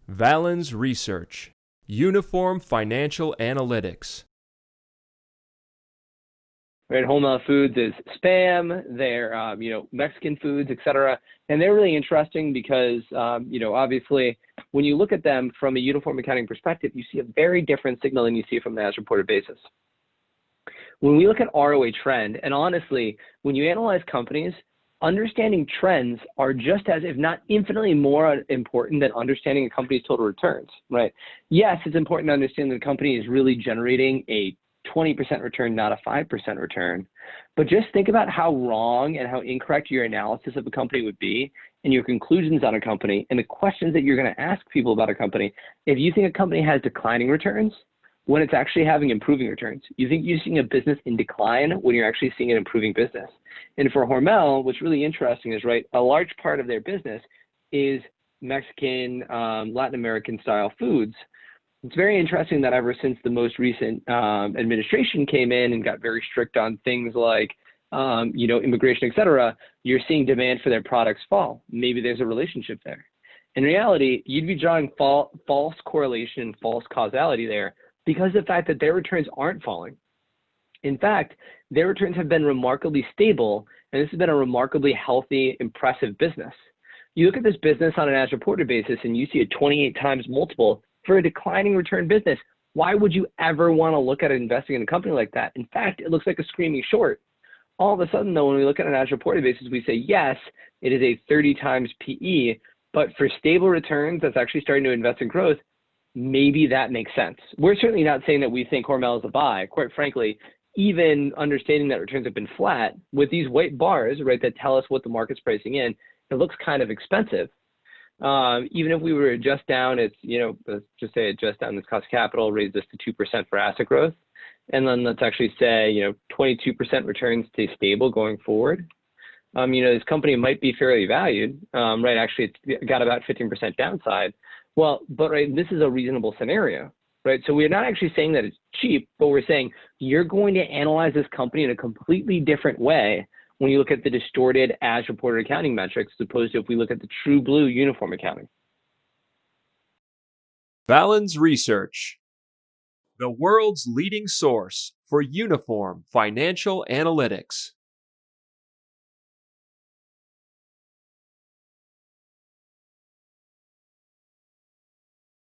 Valens Research, Uniform Financial Analytics. Right, Hormel Foods is Spam. They're Mexican foods, etc. And they're really interesting because obviously when you look at them from a uniform accounting perspective, you see a very different signal than you see from the as reported basis. When we look at ROA trend, and honestly, when you analyze companies, understanding trends are just as, if not infinitely more important than understanding a company's total returns, right? Yes, it's important to understand that the company is really generating a 20% return, not a 5% return. But just think about how wrong and how incorrect your analysis of a company would be and your conclusions on a company and the questions that you're going to ask people about a company. If you think a company has declining returns when it's actually having improving returns, you think you're seeing a business in decline when you're actually seeing an improving business. And for Hormel, what's really interesting is, right, a large part of their business is Mexican, Latin American style foods. It's very interesting that ever since the most recent administration came in and got very strict on things like, immigration, et cetera, you're seeing demand for their products fall. Maybe there's a relationship there. In reality, you'd be drawing false correlation, false causality there because of the fact that their returns aren't falling. In fact, their returns have been remarkably stable, and this has been a remarkably healthy, impressive business. You look at this business on an as reported basis and you see a 28 times multiple for a declining return business. Why would you ever want to look at investing in a company like that? In fact, it looks like a screaming short. All of a sudden, though, when we look at an as reported basis, we say, yes, it is a 30 times PE, but for stable returns that's actually starting to invest in growth, maybe that makes sense. We're certainly not saying that we think Hormel is a buy. Quite frankly, even understanding that returns have been flat, with these white bars, right, that tell us what the market's pricing in, it looks kind of expensive. Even if we were to adjust down, it's, let's just say adjust down this cost of capital, raise this to 2% for asset growth. And then let's actually say, 22% returns stay stable going forward. This company might be fairly valued, right? Actually, it's got about 15% downside. Well, but right, this is a reasonable scenario, right? So we're not actually saying that it's cheap, but we're saying you're going to analyze this company in a completely different way when you look at the distorted as reported accounting metrics, as opposed to if we look at the true blue uniform accounting. Valens Research, the world's leading source for uniform financial analytics.